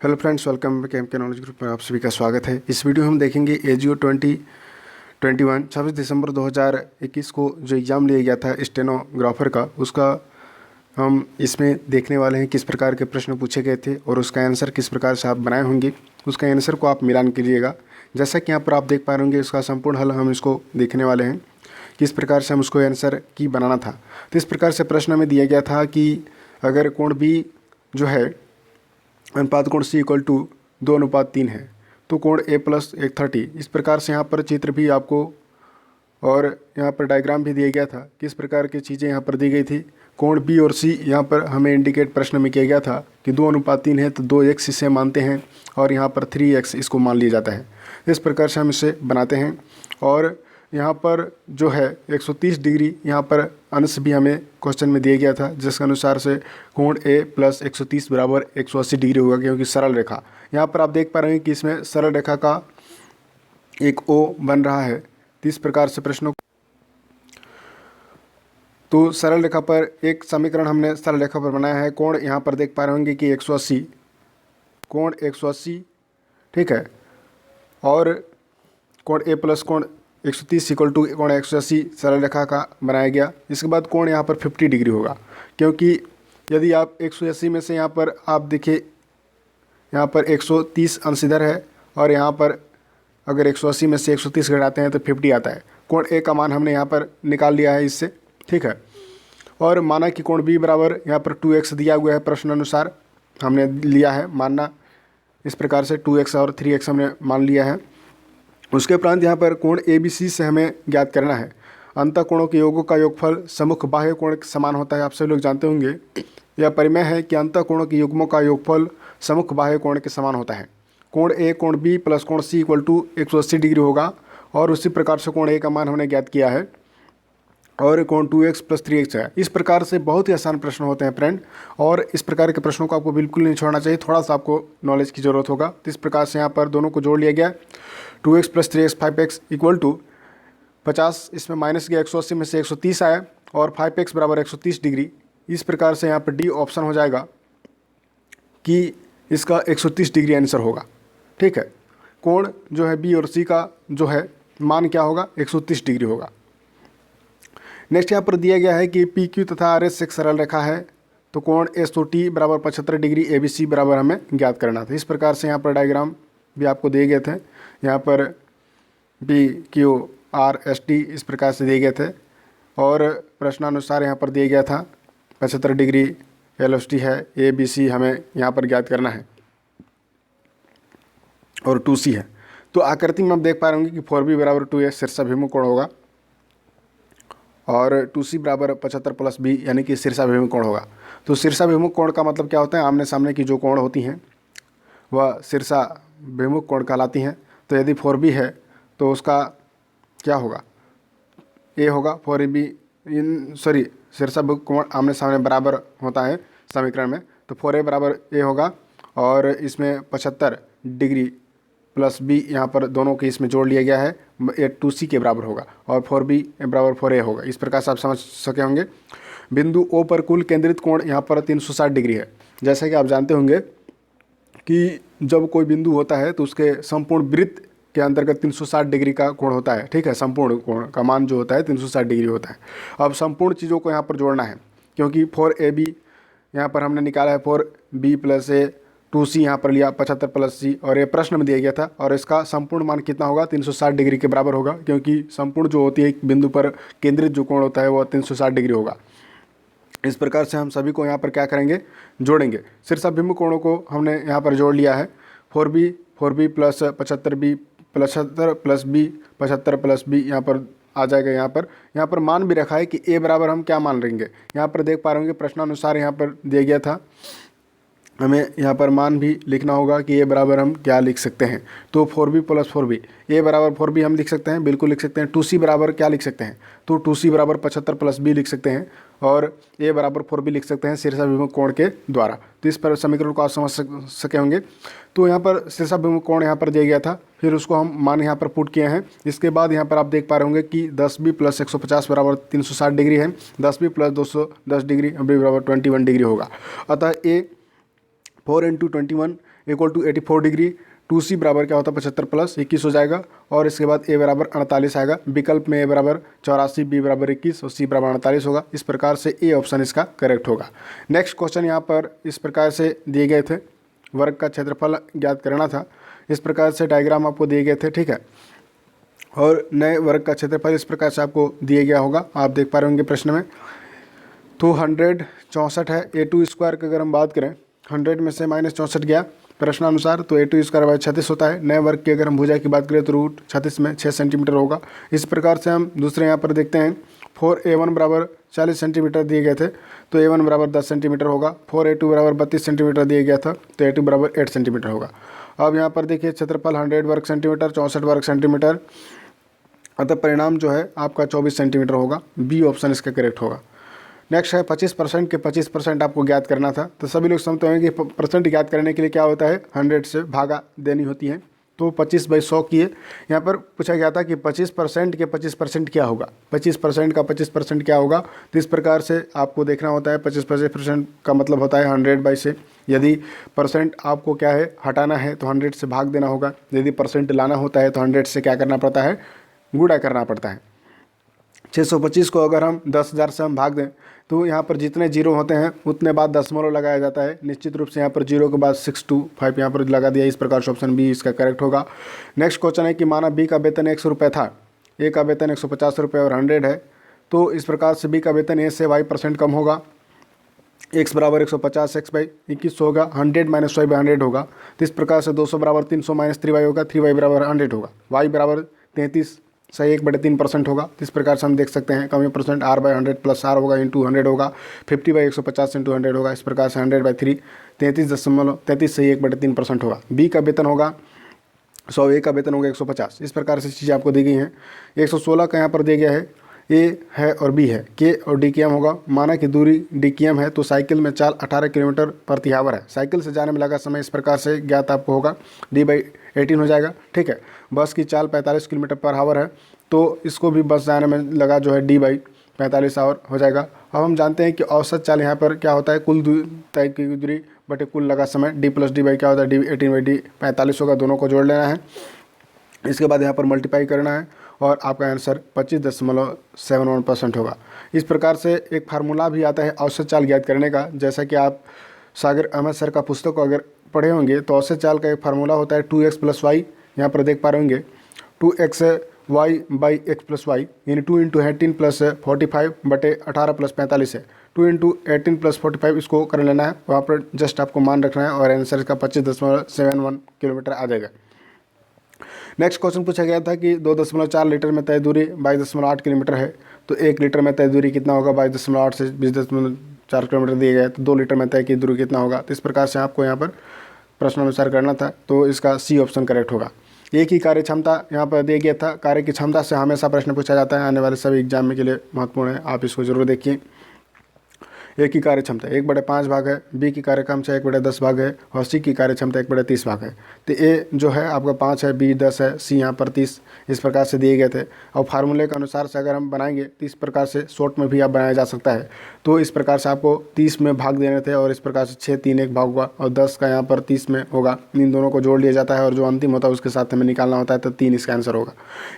Hello friends, welcome back के knowledge group में आप सभी का स्वागत है। इस वीडियो में हम देखेंगे एजीओ 2021 26 दिसंबर 2021 को जो एग्ज़ाम लिया गया था स्टेनोग्राफर का, उसका हम इसमें देखने वाले हैं किस प्रकार के प्रश्न पूछे गए थे और उसका आंसर किस प्रकार से आप बनाए होंगे। उसका आंसर को आप मिलान कीजिएगा। जैसा कि यहाँ पर आप देख पा रहे होंगे, उसका संपूर्ण हल हम इसको देखने वाले हैं किस प्रकार से हम उसको आंसर की बनाना था। तो इस प्रकार से प्रश्न में दिया गया था कि अगर कोण बी जो है अनुपात कोण सी इक्वल टू 2:3 है तो कोण ए प्लस 130। इस प्रकार से यहाँ पर चित्र भी आपको और यहाँ पर डायग्राम भी दिया गया था। किस प्रकार की चीज़ें यहाँ पर दी गई थी। कोण बी और सी यहाँ पर हमें इंडिकेट प्रश्न में किया गया था कि 2:3 है तो 2x इसे मानते हैं और यहाँ पर 3x इसको मान लिया जाता है। इस प्रकार से हम इसे बनाते हैं और यहाँ पर जो है 130 डिग्री यहाँ पर अंश भी हमें क्वेश्चन में दिया गया था, जिसके अनुसार से कोण ए प्लस 130 बराबर 180 डिग्री होगा, क्योंकि सरल रेखा यहाँ पर आप देख पा रहे हैं कि इसमें सरल रेखा का एक ओ बन रहा है। तो इस प्रकार से प्रश्नों तो सरल रेखा पर एक समीकरण हमने सरल रेखा पर बनाया है। कोण यहाँ पर देख पा रहे होंगे कि 180, कोण 180 ठीक है, और कोण ए प्लस कोण 130 इक्वल टू कोण 180 सरल रेखा का बनाया गया। इसके बाद कोण यहाँ पर 50 डिग्री होगा, क्योंकि यदि आप 180 में से यहाँ पर आप देखिए यहाँ पर 130 अंश इधर है और यहाँ पर अगर 180 में से 130 घटाते हैं तो 50 आता है। कोण ए का मान हमने यहाँ पर निकाल लिया है इससे, ठीक है। और माना कि कोण बी बराबर यहाँ पर 2x दिया हुआ है, प्रश्न अनुसार हमने लिया है मानना। इस प्रकार से 2x और 3x हमने मान लिया है। उसके उपरांत यहाँ पर कोण ए बी सी से हमें ज्ञात करना है। अंतः कोणों के योगों का योगफल सम्मुख बाह्य कोण के समान होता है। आप सभी लोग जानते होंगे यह परिमेय है कि अंतः कोणों के युग्मों का योगफल सम्मुख बाह्य कोण के समान होता है। कोण ए कोण बी प्लस कोण सी इक्वल टू 180 डिग्री होगा और उसी प्रकार से कोण ए का मान हमने ज्ञात किया है और कोण 2x प्लस 3x है। इस प्रकार से बहुत ही आसान प्रश्न होते हैं फ्रेंड, और इस प्रकार के प्रश्नों को आपको बिल्कुल नहीं छोड़ना चाहिए। थोड़ा सा आपको नॉलेज की ज़रूरत होगा। तो इस प्रकार से यहाँ पर दोनों को जोड़ लिया गया। 2x plus 3x 5x equal to 50, इसमें माइनस गया 180 में से 130 आया और 5x बराबर 130 डिग्री। इस प्रकार से यहाँ पर डी ऑप्शन हो जाएगा कि इसका 130 डिग्री आंसर होगा, ठीक है। कोण जो है बी और सी का जो है मान क्या होगा, 130 डिग्री होगा। नेक्स्ट यहाँ पर दिया गया है कि पी क्यू तथा आर एस एक सरल रेखा है, तो कोण एस तो टी बराबर 75 डिग्री, ए बी सी बराबर हमें ज्ञात करना था। इस प्रकार से यहाँ पर डायग्राम भी आपको दिए गए थे। यहाँ पर P Q R S T इस प्रकार से दिए गए थे और प्रश्नानुसार यहाँ पर दिया गया था 75 डिग्री एल एस टी है, ए बी सी हमें यहाँ पर ज्ञात करना है और 2C है। तो आकृति में आप देख पा रहे होंगे कि 4B बराबर 2A शीर्षाभिमुख कोण होगा और 2C बराबर 75 प्लस B यानी कि शीर्षाभिमुख कोण होगा। तो शीर्षाभिमुख कोण का मतलब क्या होता है, आमने सामने की जो कोण होती हैं वह शीर्षाभिमुख कोण कहलाती हैं। तो यदि 4B है तो उसका क्या होगा, A होगा। 4AB शीर्षाभिमुख कोण आमने सामने बराबर होता है समीकरण में, तो 4A बराबर A होगा और इसमें 75 डिग्री प्लस B यहाँ पर दोनों के इसमें जोड़ लिया गया है, ये 2C के बराबर होगा और 4B बराबर 4A होगा। इस प्रकार से आप समझ सके होंगे। बिंदु O पर कुल केंद्रित कोण यहाँ पर 360 डिग्री है। जैसा कि आप जानते होंगे कि जब कोई बिंदु होता है तो उसके संपूर्ण वृत्त के अंतर्गत 360 डिग्री का कोण होता है, ठीक है। संपूर्ण कोण का मान जो होता है 360 डिग्री होता है। अब संपूर्ण चीज़ों को यहाँ पर जोड़ना है, क्योंकि 4AB यहाँ पर हमने निकाला है 4B प्लस A, 2C यहाँ पर लिया 75 प्लस C और ये प्रश्न में दिया गया था और इसका संपूर्ण मान कितना होगा, 360 डिग्री के बराबर होगा, क्योंकि संपूर्ण जो होती है एक बिंदु पर केंद्रित जो कोण होता है वो 360 डिग्री होगा। इस प्रकार से हम सभी को यहाँ पर क्या करेंगे, जोड़ेंगे। शीर्षाभिमुख कोणों को हमने यहाँ पर जोड़ लिया है। 4B plus 75B 75 plus B 75 plus B यहाँ पर आ जाएगा। यहाँ पर मान भी रखा है कि A बराबर हम क्या मान लेंगे। यहाँ पर देख पा रहे होंगे प्रश्नानुसार यहाँ पर दिया गया था, हमें यहाँ पर मान भी लिखना होगा कि A बराबर हम क्या लिख सकते हैं। तो 4B प्लस 4B, A बराबर 4B हम लिख सकते हैं, बिल्कुल लिख सकते हैं। 2C बराबर क्या लिख सकते हैं, तो 2C बराबर 75 प्लस B लिख सकते हैं और A बराबर 4B लिख सकते हैं शीर्षाभिमुख कोण के द्वारा। तो इस पर समीकरण को आप समझ सके होंगे। तो यहाँ पर शीर्षाभिमुख कोण यहाँ पर दिया गया था, फिर उसको हम मान यहाँ पर पुट किए हैं। इसके बाद यहाँ पर आप देख पा रहे होंगे कि 10B प्लस 150 बराबर 360 डिग्री है, 10B प्लस 210 डिग्री B बराबर 21 डिग्री होगा। अतः A 4×21 = 84 डिग्री। 2C बराबर क्या होता है 75 + 21 हो जाएगा। और इसके बाद A बराबर 48 आएगा। विकल्प में A बराबर 84, B बराबर 21 और C बराबर 48 होगा। इस प्रकार से A ऑप्शन इसका करेक्ट होगा। नेक्स्ट क्वेश्चन यहाँ पर इस प्रकार से दिए गए थे, वर्ग का क्षेत्रफल ज्ञात करना था। इस प्रकार से डायग्राम आपको दिए गए थे, ठीक है। और नए वर्ग का क्षेत्रफल इस प्रकार से आपको दिया गया होगा, आप देख पा रहे होंगे प्रश्न में। तो 164 है। A2 स्क्वायर की अगर हम बात करें, 100 में से -64 गया प्रश्नानुसार, तो A2 स्क्वायर बाय 36 होता है। नए वर्ग की अगर हम भुजा की बात करें तो रूट 36 में 6 सेंटीमीटर होगा। इस प्रकार से हम दूसरे यहाँ पर देखते हैं 4A1 बराबर 40 सेंटीमीटर दिए गए थे, तो A1 बराबर 10 सेंटीमीटर होगा। 4A2 बराबर 32 सेंटीमीटर दिया गया था, तो A2 बराबर 8 सेंटीमीटर होगा। अब यहाँ पर देखिए क्षेत्रफल 100 वर्ग सेंटीमीटर, 64 वर्ग सेंटीमीटर, अतः परिणाम जो है आपका 24 सेंटीमीटर होगा। बी ऑप्शन इसका करेक्ट होगा। नेक्स्ट है 25% के 25% आपको ज्ञात करना था। तो सभी लोग समझते होंगे कि परसेंट ज्ञात करने के लिए क्या होता है, 100 से भागा देनी होती है। तो 25/100 किए। यहाँ पर पूछा गया था कि 25% के 25% क्या होगा, 25% का 25% क्या होगा। तो इस प्रकार से आपको देखना होता है। 25% का मतलब होता है 100 से। यदि परसेंट आपको क्या है हटाना है तो 100 से भाग देना होगा। यदि परसेंट लाना होता है तो 100 से क्या करना पड़ता है, गुणा करना पड़ता है। 625 को अगर हम 10,000 से हम भाग दें तो यहाँ पर जितने जीरो होते हैं उतने बाद दशमलव लगाया जाता है। निश्चित रूप से यहाँ पर जीरो के बाद 625 यहाँ पर लगा दिया। इस प्रकार से ऑप्शन बी इसका करेक्ट होगा। नेक्स्ट क्वेश्चन है कि माना बी का वेतन 100 रुपये था, ए का वेतन 150 रुपये और 100 है। तो इस प्रकार से बी का वेतन ए से y% कम होगा। x बराबर 150 x/21 होगा। 100 - y/100 होगा। तो इस प्रकार से 200 बराबर 300 - 3y होगा। 3y बराबर 100 होगा। y बराबर 33 सही 1/3% होगा। इस प्रकार से हम देख सकते हैं कमी परसेंट r/100 + r होगा इंटू 100 होगा। 50/150 इंटू 100 होगा। इस प्रकार से 100/3 33 सही 1/3% होगा। बी का वेतन होगा 100, ए का वेतन होगा 150। इस प्रकार से चीज़ें आपको दी गई हैं। 116 का यहाँ पर दिया गया है, ए है और बी है, के और डी km होगा। माना कि दूरी डी km है तो साइकिल में चाल 18 किलोमीटर प्रति आवर है। साइकिल से जाने में लगा समय इस प्रकार से ज्ञात आपको होगा, d/18 हो जाएगा, ठीक है। बस की चाल 45 किलोमीटर पर आवर है, तो इसको भी बस जाने में लगा जो है d/45 आवर हो जाएगा। अब हम जानते हैं कि औसत चाल यहाँ पर क्या होता है, कुल तय की दूरी बटे कुल लगा समय। d + d क्या होता है, d/18/d45 होगा। दोनों को जोड़ लेना है। इसके बाद यहाँ पर मल्टीप्लाई करना है और आपका आंसर 25.71% होगा। इस प्रकार से एक फार्मूला भी आता है औसत चाल ज्ञात करने का। जैसा कि आप सागर अहमद सर का पुस्तक को अगर पढ़े होंगे तो औसत चाल का एक फार्मूला होता है 2x + y। यहाँ पर देख पा रहे होंगे 2xy/x + y यानी 2 × 18 + 45 बटे 18 + 45 है। 2 × 18 + 45 इसको कर लेना है। वहाँ पर जस्ट आपको मान रखना है और आंसर इसका 25.71 किलोमीटर आ जाएगा। नेक्स्ट क्वेश्चन पूछा गया था कि 2.4 लीटर में तय दूरी 22.8 किलोमीटर है, तो 1 लीटर में तय दूरी कितना होगा। 22.8 से 20.4 किलोमीटर दिए गए, तो 2 लीटर में तय की दूरी कितना होगा। तो इस प्रकार से आपको यहाँ पर प्रश्नानुसार करना था, तो इसका सी ऑप्शन करेक्ट होगा। एक ही कार्य क्षमता यहाँ पर दिया गया था। कार्य की क्षमता से हमेशा प्रश्न पूछा जाता है, आने वाले सभी एग्जाम के लिए महत्वपूर्ण है, आप इसको जरूर देखिए। ए की कार्य क्षमता 1/5 भाग है, बी की कार्य क्षमता 1/10 भाग है और सी की कार्य क्षमता 1/30 भाग है। तो ए जो है आपका 5 है, बी 10 है, सी यहाँ पर 30 इस प्रकार से दिए गए थे। और फार्मूले के अनुसार से अगर हम बनाएंगे तो इस प्रकार से शॉर्ट में भी आप बनाया जा सकता है। तो इस प्रकार से आपको 30 में भाग देने थे और इस प्रकार से 6 3 1 भाग होगा और 10 का यहाँ पर 30 में होगा। इन दोनों को जोड़ लिया जाता है और जो अंतिम होता है उसके साथ हमें निकालना होता है, तो 3 इसका आंसर होगा।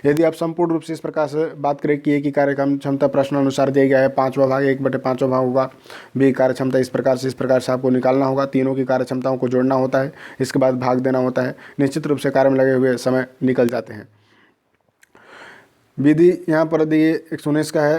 यदि आप संपूर्ण रूप से इस प्रकार से बात करें कि ए की कार्य क्षमता प्रश्न अनुसार दिया गया है 5वां भाग 1/5 भाग होगा। बी कार्य क्षमता इस प्रकार से आपको निकालना होगा। तीनों की कार्य क्षमताओं को जोड़ना होता है, इसके बाद भाग देना होता है। निश्चित रूप से कार्य में लगे हुए समय निकल जाते हैं। विधि यहाँ पर दिए 119 का है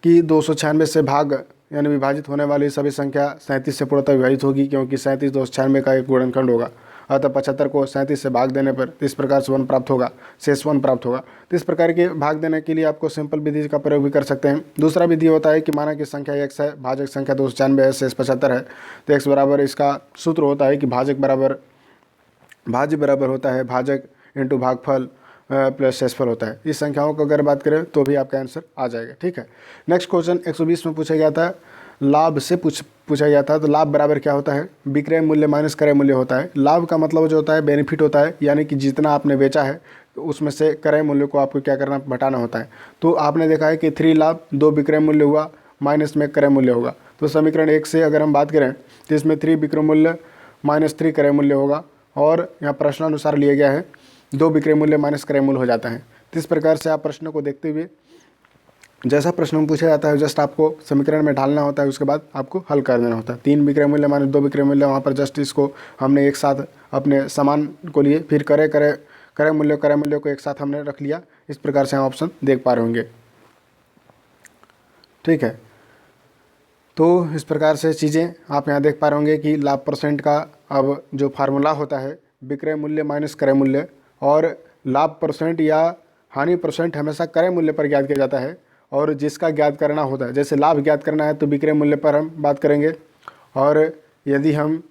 कि 296 से भाग यानी विभाजित होने वाली सभी संख्या 37 से पूर्णतः विभाजित होगी, क्योंकि 37 296 का एक गुणनखंड होगा। अतः 75 को 37 से भाग देने पर इस प्रकार से 1 प्राप्त होगा, शेष 1 प्राप्त होगा। तो इस प्रकार के भाग देने के लिए आपको सिंपल विधि का प्रयोग भी कर सकते हैं। दूसरा विधि होता है कि माना कि संख्या x है, भाजक संख्या 296 है, शेष 75 है। तो x बराबर इसका सूत्र होता है कि भाज्य बराबर होता है भाजक इंटू भागफल प्लस शेषफल होता है। इस संख्याओं को अगर बात करें तो भी आपका आंसर आ जाएगा, ठीक है। नेक्स्ट क्वेश्चन 120 में पूछा गया था, लाभ से पूछा गया था। तो लाभ बराबर क्या होता है, विक्रय मूल्य माइनस क्रय मूल्य होता है। लाभ का मतलब जो होता है बेनिफिट होता है, यानी कि जितना आपने बेचा है तो उसमें से क्रय मूल्य को आपको क्या करना, घटाना होता है। तो आपने देखा है कि 3 लाभ 2 विक्रय मूल्य हुआ माइनस में क्रय मूल्य होगा। तो समीकरण 1 से अगर हम बात करें तो इसमें 3 विक्रय मूल्य -3 क्रय मूल्य होगा। और यहाँ प्रश्नानुसार लिया गया है 2 विक्रय मूल्य माइनस क्रय मूल्य हो जाता है। तो इस प्रकार से आप प्रश्न को देखते हुए जैसा प्रश्न में पूछा जाता है जस्ट आपको समीकरण में ढालना होता है, उसके बाद आपको हल कर देना होता है। 3 विक्रय मूल्य माइनस 2 विक्रय मूल्य, वहाँ पर जस्ट इसको हमने एक साथ अपने समान को लिए, फिर क्रय मूल्य को एक साथ हमने रख लिया। इस प्रकार से हम ऑप्शन देख पा रहे होंगे। ठीक है, तो इस प्रकार से चीज़ें आप यहाँ देख पा रहे होंगे कि लाभ परसेंट का अब जो फार्मूला होता है विक्रय मूल्य माइनस क्रय मूल्य, और लाभ परसेंट या हानि परसेंट हमेशा क्रय मूल्य पर ज्ञात किया जाता है। और जिसका ज्ञात करना होता है, जैसे लाभ ज्ञात करना है तो विक्रय मूल्य पर हम बात करेंगे, और यदि हम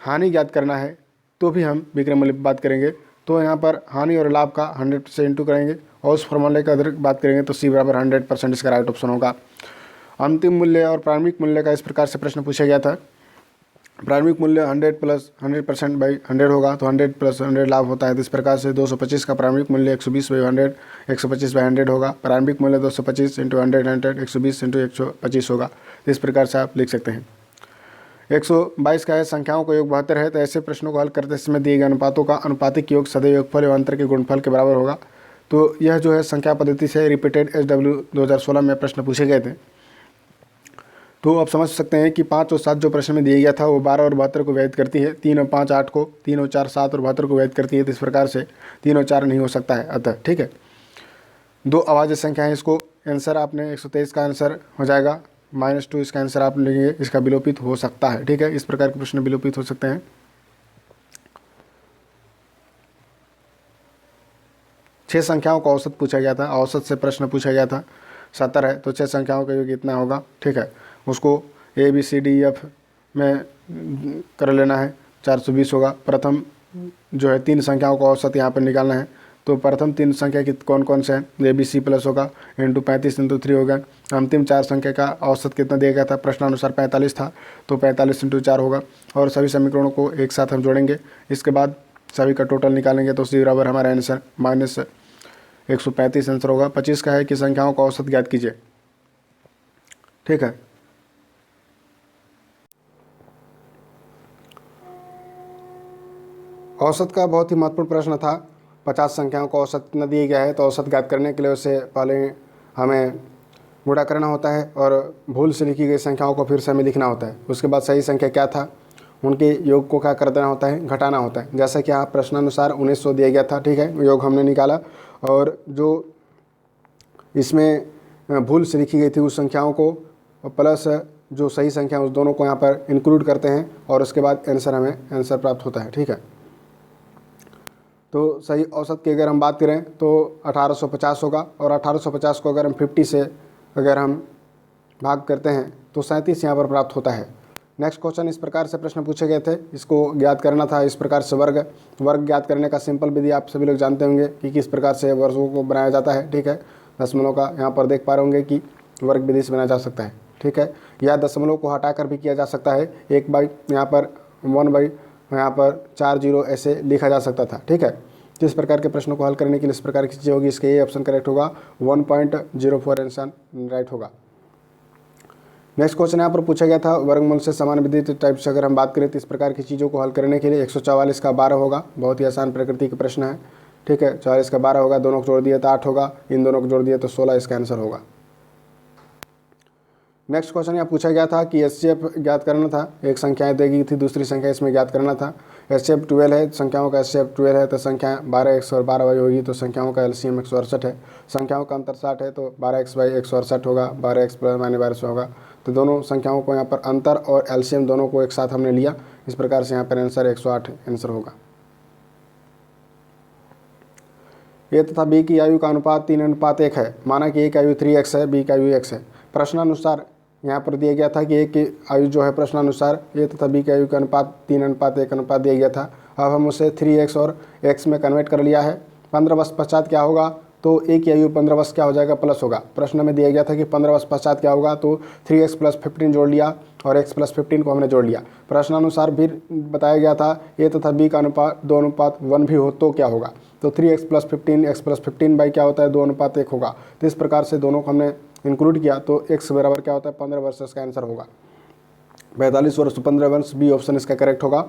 हानि ज्ञात करना है तो भी हम विक्रय मूल्य पर बात करेंगे। तो यहाँ पर हानि और लाभ का 100 से इंटू करेंगे और उस फॉर्मूले का अगर बात करेंगे तो C बराबर 100% इसका राइट ऑप्शन होगा। अंतिम मूल्य और प्रारंभिक मूल्य का इस प्रकार से प्रश्न पूछा गया था। प्रारंभिक मूल्य 100 प्लस 100% बाई 100 होगा, तो 100 प्लस 100 लाभ होता है। तो इस प्रकार से 225 का प्रारंभिक मूल्य 120 बाई 100 125 बाई 100 होगा। प्रारंभिक मूल्य 225 इंटू 100 120 इंटू 125 होगा। तो इस प्रकार से आप लिख सकते हैं। 122 का है संख्याओं का योग 72 है। तो ऐसे प्रश्नों को हल करते समय दिए गए अनुपातों का अनुपातिक योग सदैव योगफल एवं अंतर के गुणनफल के बराबर होगा। तो यह जो है संख्या पद्धति से रिपीटेड SW 2016 में प्रश्न पूछे गए थे। तो आप समझ सकते हैं कि 5 और 7 जो प्रश्न में दिया गया था वो 12 और 72 को विभाजित करती है, 3 और 5 8 को, 3 और 4 7 और 72 को विभाजित करती है। तो इस प्रकार से 3 और 4 नहीं हो सकता है अतः। ठीक है, 2 अभाज्य संख्या है। इसको आंसर आपने 123 का आंसर हो जाएगा, -2 इसका आंसर आप लेंगे, इसका विलोपित हो सकता है। ठीक है, इस प्रकार के प्रश्न विलोपित हो सकते हैं। छह संख्याओं का औसत पूछा गया था, औसत से प्रश्न पूछा गया था। 70 है तो 6 संख्याओं का योग कितना होगा। ठीक है, उसको ABCDEF में कर लेना है, 420 होगा। प्रथम जो है 3 संख्याओं का औसत यहाँ पर निकालना है। तो प्रथम 3 संख्या की कौन कौन से हैं, ABC प्लस होगा इंटू 35 इंटू 3 होगा। अंतिम 4 संख्या का औसत कितना दिया गया था, प्रश्नानुसार 45 था, तो 45 इंटू 4 होगा। और सभी समीकरणों को एक साथ हम जोड़ेंगे, इसके बाद सभी का टोटल निकालेंगे। तो C बराबर हमारा आंसर -135 आंसर होगा। 25 का है कि संख्याओं का औसत ज्ञात कीजिए। ठीक है, औसत का बहुत ही महत्वपूर्ण प्रश्न था। 50 संख्याओं का औसत कितना दिया गया है, तो औसत ज्ञात करने के लिए उसे पहले हमें गुणा करना होता है और भूल से लिखी गई संख्याओं को फिर से हमें लिखना होता है। उसके बाद सही संख्या क्या था उनके योग को क्या कर देना होता है, घटाना होता है। जैसा कि यहाँ प्रश्नानुसार 1900 दिया गया था। ठीक है, योग हमने निकाला और जो इसमें भूल से लिखी गई थी उस संख्याओं को प्लस जो सही संख्या उस दोनों को यहाँ पर इंक्लूड करते हैं और उसके बाद हमें आंसर प्राप्त होता है। ठीक है, तो सही औसत की अगर हम बात करें तो 1850 होगा, और 1850 को अगर हम 50 से अगर हम भाग करते हैं तो 37 यहाँ पर प्राप्त होता है। नेक्स्ट क्वेश्चन इस प्रकार से प्रश्न पूछे गए थे, इसको ज्ञात करना था। इस प्रकार से वर्ग ज्ञात करने का सिंपल विधि आप सभी लोग जानते होंगे कि किस प्रकार से वर्गों को बनाया जाता है। ठीक है, दशमलव का यहाँ पर देख पा रहे होंगे कि वर्ग विधि से बनाया जा सकता है। ठीक है, या दशमलव को हटाकर भी किया जा सकता है। 1 बाई यहाँ पर 1 बाई यहाँ पर 4 0 ऐसे लिखा जा सकता था। ठीक है, तो इस प्रकार के प्रश्नों को हल करने के लिए इस प्रकार की चीज़ें होगी। इसके ये ऑप्शन करेक्ट होगा, 1.04 आंसर राइट होगा। नेक्स्ट क्वेश्चन यहाँ पर पूछा गया था वर्गमूल से समान विधित टाइप से अगर हम बात करें तो इस प्रकार की चीज़ों को हल करने के लिए 144 का 12 होगा। बहुत ही आसान प्रकृति का प्रश्न है। ठीक है, 44 का 12 होगा, दोनों को जोड़ दिया तो 8 होगा, इन दोनों को जोड़ दिया तो 16 इसका आंसर होगा। नेक्स्ट क्वेश्चन यहाँ पूछा गया था कि HCF ज्ञात करना था। एक संख्याएं दी गई थी, दूसरी संख्या इसमें ज्ञात करना था। HCF 12 है, संख्याओं का HCF 12 है तो संख्या 12x और 12y होगी, तो संख्याओं का LCM 168 है। संख्याओं का अंतर 60 है तो 12x बाई 168 होगा, 12x प्लस माइनस 12 होगा। तो दोनों संख्याओं को यहाँ पर अंतर और LCM दोनों को एक साथ हमने लिया। इस प्रकार से यहाँ पर आंसर 108 आंसर होगा। ए तथा बी की आयु का अनुपात 3:1 है। माना कि ए की आयु 3x है, बी की आयु x है। प्रश्नानुसार यहाँ पर दिया गया था कि ए की आयु जो है प्रश्नानुसार ए तथा बी की आयु का अनुपात 3:1 अनुपात दिया गया था। अब हम उसे 3x और x में कन्वर्ट कर लिया है। 15 वर्ष पश्चात क्या होगा, तो ए की आयु 15 वर्ष क्या हो जाएगा, प्लस होगा। प्रश्न में दिया गया था कि 15 वर्ष पश्चात क्या होगा, तो 3x प्लस 15 जोड़ लिया और x प्लस 15 को हमने जोड़ लिया। प्रश्नानुसार भी बताया गया था ए तथा बी का अनुपात 2:1 भी हो तो क्या होगा, तो 3x plus 15 x plus 15 by क्या होता है 2:1 होगा। तो इस प्रकार से दोनों को हमने इंक्लूड किया तो x बराबर क्या होता है 15 वर्ष, इसका आंसर होगा 45 वर्ष 15 वर्ष, बी ऑप्शन इसका करेक्ट होगा।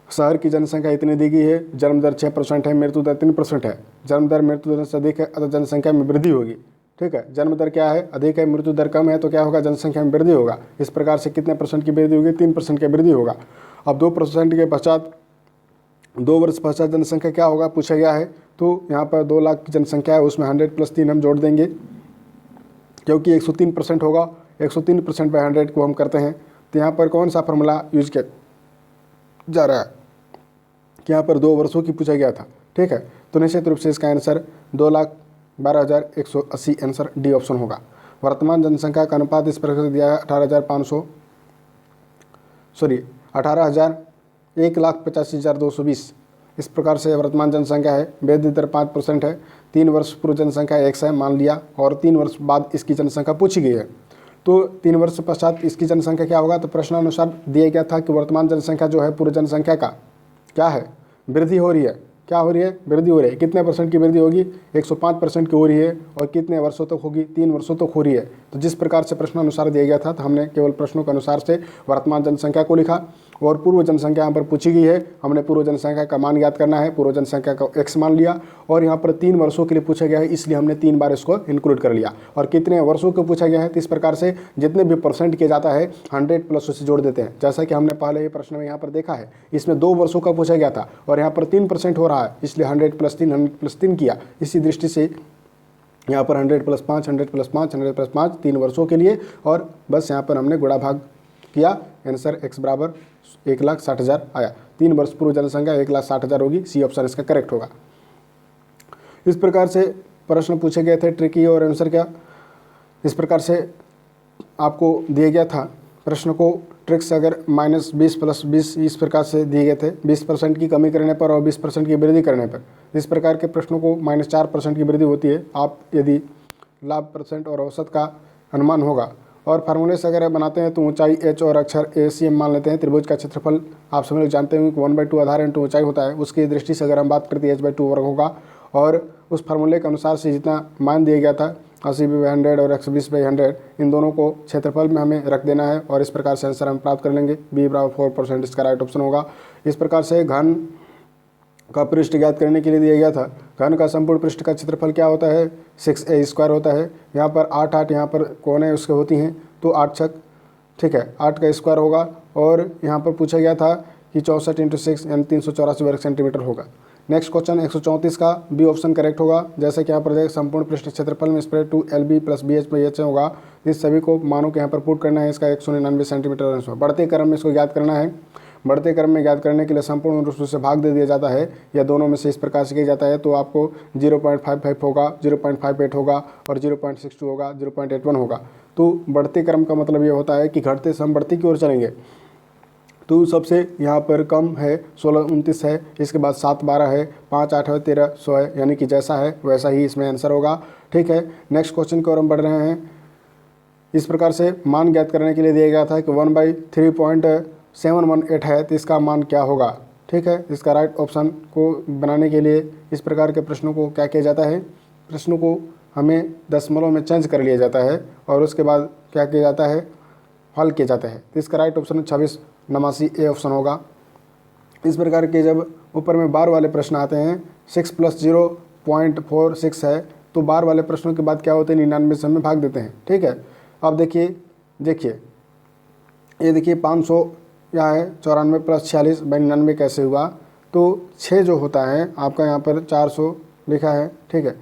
शहर की जनसंख्या इतनी दी गई है, जन्म दर 6% है, मृत्यु दर 3% है। जन्म दर मृत्यु दर से अधिक है अतः जनसंख्या में वृद्धि होगी। ठीक है, जन्म दर क्या है, अधिक है, मृत्यु दर कम है, तो क्या होगा, जनसंख्या में वृद्धि होगा। इस प्रकार से कितने परसेंट की वृद्धि होगी, 3% की वृद्धि होगा। अब 2% के पश्चात 2 वर्ष पश्चात जनसंख्या क्या होगा पूछा गया है। तो यहाँ पर 2 लाख की जनसंख्या है, उसमें 100 + 3 हम जोड़ देंगे, क्योंकि 103% होगा। 103% बाय 100 को हम करते हैं। तो यहाँ पर कौन सा फार्मूला यूज किया जा रहा है कि यहाँ पर 2 वर्षों की पूछा गया था। ठीक है, तो निश्चित रूप से इसका आंसर 2,12,180 आंसर डी ऑप्शन होगा। वर्तमान जनसंख्या का अनुपात इस प्रकार से दिया है 1,85,220। इस प्रकार से वर्तमान जनसंख्या है। वृद्धि दर 5% है। 3 वर्ष पूर्व जनसंख्या 1 है मान लिया, और 3 वर्ष बाद इसकी जनसंख्या पूछी गई है। तो 3 वर्ष पश्चात इसकी जनसंख्या क्या होगा, तो प्रश्नानुसार दिया गया था कि वर्तमान जनसंख्या जो है पूर्व जनसंख्या का क्या है, वृद्धि हो रही है। क्या हो रही है, वृद्धि हो रही है। कितने परसेंट की वृद्धि होगी, 105% की हो रही है, और कितने वर्षों तक होगी, 3 वर्षों तक हो रही है। तो जिस प्रकार से प्रश्नानुसार दिया गया था, तो हमने केवल प्रश्नों के अनुसार से वर्तमान जनसंख्या को लिखा, और पूर्व जनसंख्या यहाँ पर पूछी गई है, हमने पूर्व जनसंख्या का मान ज्ञात करना है, पूर्व जनसंख्या का x मान लिया, और यहाँ पर 3 वर्षों के लिए पूछा गया है, इसलिए हमने 3 बार इसको इंक्लूड कर लिया। और कितने वर्षों को पूछा गया है, तो इस प्रकार से जितने भी परसेंट किया जाता है 100 प्लस उसे जोड़ देते हैं, जैसा कि हमने पहले ये प्रश्न में यहाँ पर देखा है। इसमें 2 वर्षों का पूछा गया था, और यहाँ पर 3% हो रहा है, इसलिए 100 + 3 100 + 3 किया। इसी दृष्टि से यहाँ पर 100 + 5 100 + 5 100 + 5 3 वर्षों के लिए, और बस यहाँ पर हमने गुणा भाग किया। आंसर x बराबर 1,60,000 आया। 3 वर्ष पूर्व जनसंख्या 1,60,000 होगी। सी ऑप्शन इसका करेक्ट होगा। इस प्रकार से प्रश्न पूछे गए थे ट्रिकी, और आंसर क्या इस प्रकार से आपको दिया गया था। प्रश्न को ट्रिक्स अगर -20 + 20 इस प्रकार से दिए गए थे, 20% की कमी करने पर और 20% की वृद्धि करने पर। इस प्रकार के प्रश्नों को -4% की वृद्धि होती है। आप यदि लाभ परसेंट और औसत का अनुमान होगा, और फार्मूले से अगर बनाते हैं तो ऊंचाई h और अक्षर ACM मान लेते हैं। त्रिभुज का क्षेत्रफल आप सभी लोग जानते हैं कि 1/2 आधार इंटू ऊंचाई होता है। उसकी दृष्टि से अगर हम बात करते हैं h/2 वर्ग होगा, और उस फार्मूले के अनुसार से जितना मान दिया गया था 80/100 और 120/100, इन दोनों को क्षेत्रफल में हमें रख देना है, और इस प्रकार से आंसर हम प्राप्त कर लेंगे। b बराबर 4% इसका राइट ऑप्शन होगा। इस प्रकार से घन का पृष्ठ ज्ञात करने के लिए दिया गया था। घन का संपूर्ण पृष्ठ का क्षेत्रफल क्या होता है, 6a² होता है। यहाँ पर 8 यहाँ पर कोने उसके होती हैं, तो 8 छक, ठीक है, 8 का स्क्वायर होगा। और यहाँ पर पूछा गया था कि 64 × 6 यानी 384 वर्ग सेंटीमीटर होगा। नेक्स्ट क्वेश्चन 134 का बी ऑप्शन करेक्ट होगा। जैसे कि यहाँ पर देख, संपूर्ण पृष्ठ क्षेत्रफल में स्प्रेड 2LB + BH/h होगा। इस सभी को मानों के यहाँ पर पुट करना है। इसका 199 सेंटीमीटर बढ़ते क्रम में इसको ज्ञात करना है। बढ़ते क्रम में ज्ञात करने के लिए संपूर्ण रूप से भाग दे दिया जाता है, या दोनों में से इस प्रकार से किया जाता है। तो आपको 0.55 होगा, 0.58 होगा, और 0.62 होगा, 0.81 होगा। तो बढ़ते क्रम का मतलब ये होता है कि घटते से हम बढ़ती की ओर चलेंगे। तो सबसे यहाँ पर कम है 1629 है, इसके बाद 712 है, 5 8 है, 1300 है, यानी कि जैसा है वैसा ही इसमें आंसर होगा। ठीक है, नेक्स्ट क्वेश्चन की ओर हम बढ़ रहे हैं। इस प्रकार से मान ज्ञात करने के लिए दिया गया था कि 1/3.718 है, तो इसका मान क्या होगा। ठीक है, इसका राइट ऑप्शन को बनाने के लिए इस प्रकार के प्रश्नों को क्या किया जाता है, प्रश्नों को हमें दशमलव में चेंज कर लिया जाता है, और उसके बाद क्या किया जाता है, हल किया जाता है। तो इसका राइट ऑप्शन 2689 ए ऑप्शन होगा। इस प्रकार के जब ऊपर में बार वाले प्रश्न आते हैं, 6 + 0.46 है, तो बार वाले प्रश्नों के बाद क्या होते हैं, 99 से हमें भाग देते हैं। ठीक है, अब देखिए ये देखिए 500 क्या है, 94 + 46/99 कैसे हुआ। तो 6 जो होता है आपका यहाँ पर 400 लिखा है। ठीक है,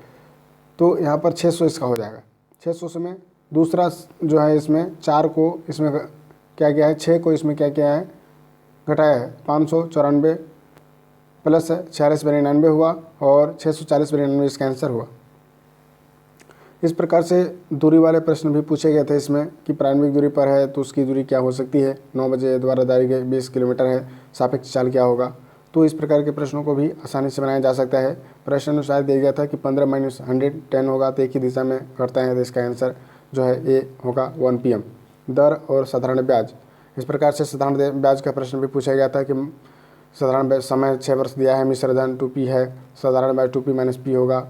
तो यहाँ पर 600 इसका हो जाएगा। 600 में दूसरा जो है, इसमें 4 को इसमें क्या किया है, 6 को इसमें क्या किया है, घटाया है। 594 + 46/99 हुआ, और 640/99 इसका आंसर हुआ। इस प्रकार से दूरी वाले प्रश्न भी पूछे गए थे इसमें कि प्रारंभिक दूरी पर है तो उसकी दूरी क्या हो सकती है। 9 बजे द्वारा दारी गई 20 किलोमीटर है, सापेक्ष चाल क्या होगा। तो इस प्रकार के प्रश्नों को भी आसानी से बनाया जा सकता है। प्रश्न अनुसार दिया गया था कि 15 - 100 10 होगा, तो एक ही दिशा में करता है, तो इसका आंसर जो है ए होगा 1 PM। दर और साधारण ब्याज, इस प्रकार से साधारण ब्याज का प्रश्न भी पूछा गया था कि साधारण ब्याज समय 6 वर्ष दिया है, मिश्र धन 2P है, साधारण ब्याज 2P - P होगा।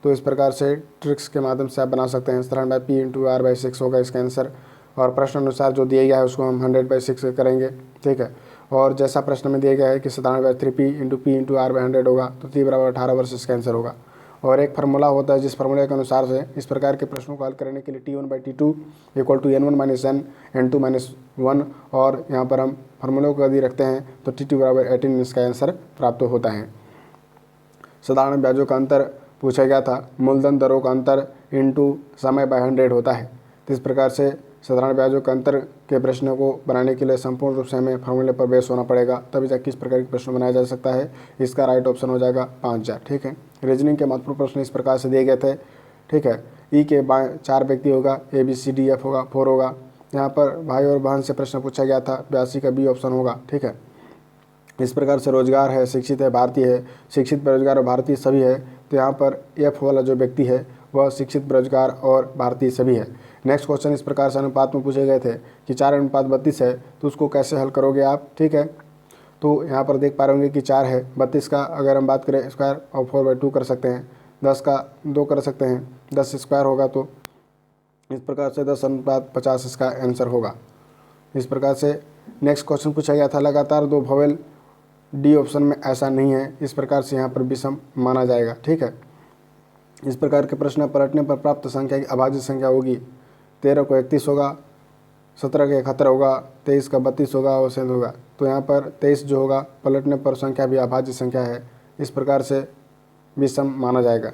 तो इस प्रकार से ट्रिक्स के माध्यम से आप बना सकते हैं। साधारण ब्याज P × R/6 होगा इसका आंसर, और प्रश्न अनुसार जो दिया गया है उसको हम 100/6 करेंगे। ठीक है, और जैसा प्रश्न में दिया गया है कि साधारण ब्याज 3p/p/r/100 होगा, तो t बराबर 18 वर्ष इसका आंसर होगा। और एक फार्मूला होता है जिस फार्मूले के अनुसार से इस प्रकार के प्रश्नों को हल करने के लिए T1/T2 = n1 - n n2 - 1, और यहाँ पर हम फार्मूलों को यदि रखते हैं तो T2 बराबर 18 इसका आंसर प्राप्त होता है। साधारण ब्याजों का अंतर पूछा गया था, मूलधन दरों का अंतर इंटू समय बाय 100 होता है। तो इस प्रकार से साधारण ब्याजों का अंतर के प्रश्नों को बनाने के लिए संपूर्ण रूप से हमें फार्मूले पर बेस होना पड़ेगा, तभी जाके किस प्रकार के प्रश्न बनाया जा सकता है। इसका राइट ऑप्शन हो जाएगा 5000। ठीक है, रीजनिंग के महत्वपूर्ण प्रश्न इस प्रकार से दिए गए थे। ठीक है, ई के बाएं 4 व्यक्ति होगा, ABCDF होगा, 4 होगा। यहाँ पर भाई और बहन से प्रश्न पूछा गया था, 82 का बी ऑप्शन होगा। ठीक है, इस प्रकार से रोजगार है, शिक्षित है, भारतीय है, शिक्षित, बेरोजगार और भारतीय सभी है, तो यहाँ पर F वाला जो व्यक्ति है वह शिक्षित, बेरोजगार और भारतीय सभी है। नेक्स्ट क्वेश्चन इस प्रकार से अनुपात में पूछे गए थे कि 4:32 है, तो उसको कैसे हल करोगे आप। ठीक है, तो यहाँ पर देख पा रहे होंगे कि 4 है, 32 का अगर हम बात करें स्क्वायर और 4/2 कर सकते हैं, 10 का 2 कर सकते हैं, 10 स्क्वायर होगा, तो इस प्रकार से 10:50 इसका आंसर होगा। इस प्रकार से नेक्स्ट क्वेश्चन पूछा गया था, लगातार 2 वोवेल डी ऑप्शन में ऐसा नहीं है, इस प्रकार से यहाँ पर विषम माना जाएगा। ठीक है, इस प्रकार के प्रश्न पलटने पर प्राप्त संख्या की अभाज्य संख्या होगी। 13 को 31 होगा, 17 का 71 होगा, 23 का 32 होगा और 7 होगा। तो यहाँ पर 23 जो होगा पलटने पर संख्या भी अभाज्य संख्या है, इस प्रकार से विषम माना जाएगा।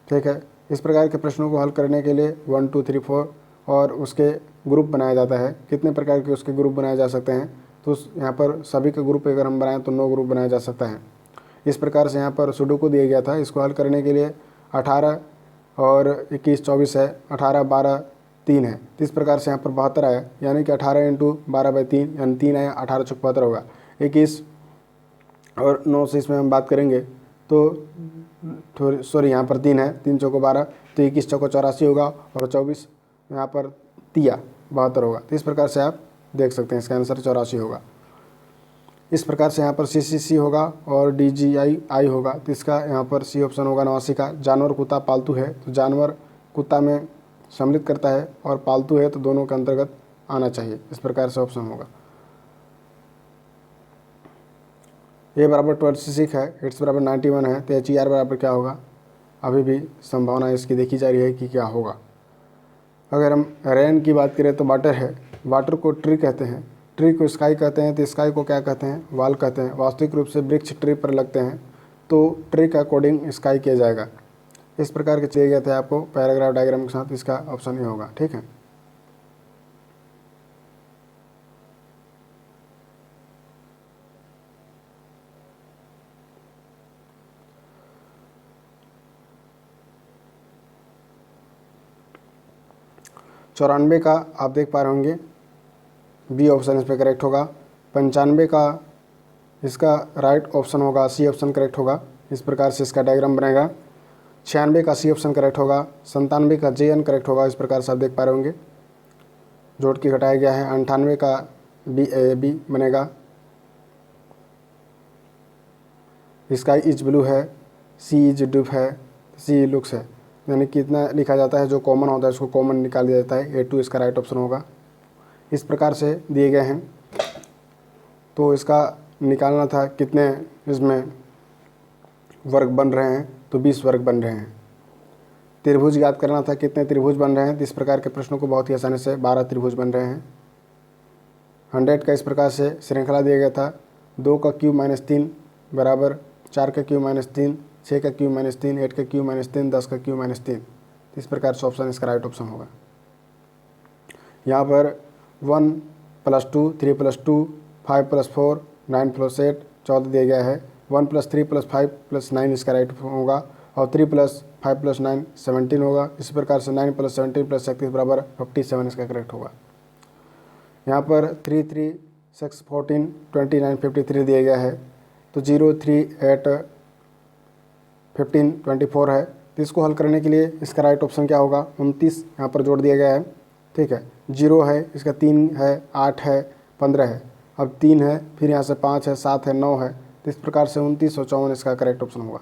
ठीक है, इस प्रकार के प्रश्नों को हल करने के लिए 1 2 3 4 और उसके ग्रुप बनाया जाता है। कितने प्रकार के उसके ग्रुप बनाए जा सकते हैं, तो यहाँ पर सभी के ग्रुप अगर हम बनाएं तो 9 ग्रुप बनाया जा सकता है। इस प्रकार से यहाँ पर सुडोकू दिया गया था, इसको हल करने के लिए 18 और 21 24 है, 18 12 3 है, तो इस प्रकार से यहाँ पर 72 आया, यानी कि 18 × 12/3 यानी 3 आया, 18 × 72 होगा। 21 और 9 से इसमें हम बात करेंगे तो सॉरी यहाँ पर 3 है, 3 × 12, तो 21 × 84 होगा और 24 यहाँ पर 72 होगा। तो इस प्रकार से आप देख सकते हैं इसका आंसर 84 होगा। इस प्रकार से यहाँ पर CCC होगा और DGI होगा, तो इसका यहाँ पर C ऑप्शन होगा 89 का। जानवर कुत्ता पालतू है, तो जानवर कुत्ता में सम्मिलित करता है और पालतू है तो दोनों के अंतर्गत आना चाहिए, इस प्रकार से ऑप्शन होगा। A बराबर 26 है, X बराबर 91 है, तो HER बराबर क्या होगा, अभी भी संभावना इसकी देखी जा रही है कि क्या होगा। अगर हम रेन की बात करें तो वाटर है, वाटर को ट्री कहते हैं, ट्री को स्काई कहते हैं, तो स्काई को क्या कहते हैं, वाल कहते हैं। वास्तविक रूप से वृक्ष ट्री पर लगते हैं, तो ट्री का अकॉर्डिंग स्काई किया जाएगा। इस प्रकार के चाहिए गए थे आपको पैराग्राफ डायग्राम के साथ, इसका ऑप्शन ही होगा। ठीक है, चौरानवे का आप देख पा रहे होंगे बी ऑप्शन इस पर करेक्ट होगा। 95 का इसका राइट ऑप्शन होगा, C ऑप्शन करेक्ट होगा। इस प्रकार से इसका डायग्राम बनेगा। 96 का C ऑप्शन करेक्ट होगा। 97 का JN करेक्ट होगा, इस प्रकार से आप देख पा रहे होंगे, जोड़ के घटाया गया है। 98 का B बनेगा। स्काई इज ब्लू है, C इज डूप है, C लुक्स है, यानी कितना लिखा जाता है, जो कॉमन होता है उसको कॉमन निकाल दिया जाता है। A2 इसका राइट ऑप्शन होगा। इस प्रकार से दिए गए हैं, तो इसका निकालना था कितने इसमें वर्ग बन रहे हैं, तो 20 वर्ग बन रहे हैं। त्रिभुज याद करना था कितने त्रिभुज बन रहे हैं, तो इस प्रकार के प्रश्नों को बहुत ही आसानी से 12 त्रिभुज बन रहे हैं। 100 का इस प्रकार से श्रृंखला दिया गया था, 2 का क्यूब -3 बराबर 4 का क्यूब -3, 6 का क्यूब -3, 8 का क्यूब -3, 10 का क्यूब -3। इस प्रकार से ऑप्शन इसका राइट ऑप्शन होगा। यहाँ पर 1 + 2, 3 + 2, 5 + 4, 9 + 8, 14 दिया गया है। 1 + 3 + 5 + 9 इसका राइट होगा, और 3 + 5 + 9 17 होगा। इसी प्रकार से 9 + 17 + 36 बराबर 57 इसका करेक्ट होगा। यहाँ पर 3 3 6 14 29 53 दिया गया है, तो 0 3 8 15 24 है। तो इसको हल करने के लिए इसका राइट ऑप्शन क्या होगा, 29 यहाँ पर जोड़ दिया गया है। ठीक है, 0 है, इसका 3 है, 8 है, 15 है, अब 3 है, फिर यहाँ से 5 है, 7 है, 9 है। तो इस प्रकार से 29 और 54 इसका करेक्ट ऑप्शन होगा।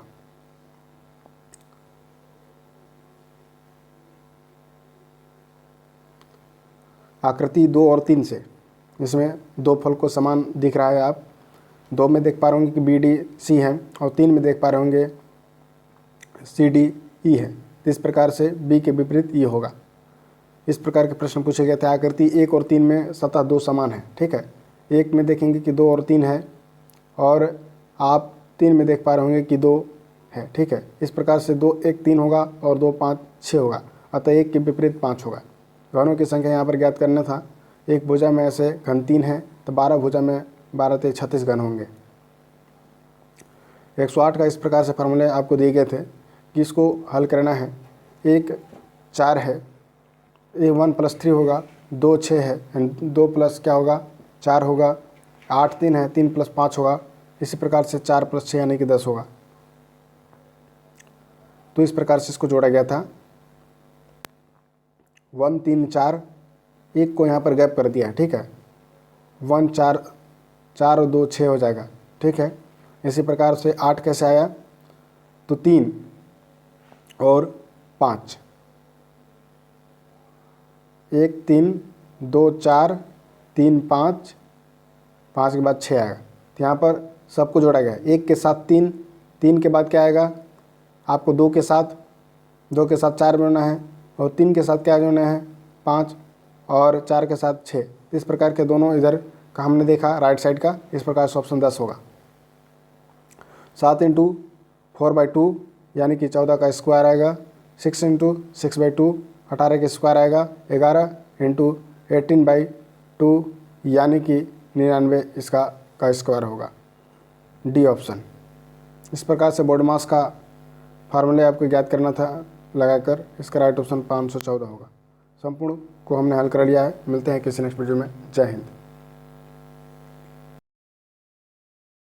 आकृति 2 और 3 से इसमें 2 फल को समान दिख रहा है। आप 2 में देख पा रहे होंगे कि बी डी सी है और 3 में देख पा रहे होंगे सी डी ई है। तो इस प्रकार से बी के विपरीत ई होगा। इस प्रकार के प्रश्न पूछे गए थे। आकृति 1 और 3 में सतह 2 समान है, ठीक है। 1 में देखेंगे कि 2 और 3 है और आप 3 में देख पा रहे होंगे कि 2 है, ठीक है। इस प्रकार से 2 1 3 होगा और 2 5 6 होगा, अतः 1 के विपरीत 5 होगा। घनों की संख्या यहाँ पर ज्ञात करना था। एक भुजा में ऐसे घन 3 है तो 12 भुजा में 12 ते 36 घन होंगे। 108 का इस प्रकार से फार्मूले आपको दिए गए थे कि इसको हल करना है। 1 4 है, 1 + 3 होगा, 2 6 है, 2 प्लस क्या होगा 4 होगा, 8 3 है, 3 + 5 होगा। इसी प्रकार से 4 + 6 यानी कि 10 होगा। तो इस प्रकार से इसको जोड़ा गया था। 1 3 4, एक को यहाँ पर गैप कर दिया है, ठीक है। 1 4 4 और 2 6 हो जाएगा, ठीक है। इसी प्रकार से 8 कैसे आया, तो 3 और 5, 1 3 2 4 3 5, 5 के बाद 6 आएगा। तो यहाँ पर सबको जोड़ा गया है। 1 के साथ 3, 3 के बाद क्या आएगा आपको 2 के साथ 4 जोड़ना है और 3 के साथ क्या जोड़ना है 5 और 4 के साथ 6। इस प्रकार के दोनों इधर का हमने देखा राइट साइड का। इस प्रकार से ऑप्शन 10 होगा। 7 × 4/2 यानी कि 14 का स्क्वायर आएगा। 6 × 6/2 18 के स्क्वायर आएगा। 11 × 18/2 यानी कि 99 इसका स्क्वायर होगा। D option. इस प्रकार से बोर्ड मास का फार्मूले आपको ज्ञात करना था लगाकर। इसका राइट ऑप्शन 514 होगा। संपूर्ण को हमने हल कर लिया है। मिलते हैं किसी नेक्स्ट वीडियो में। जय हिंद।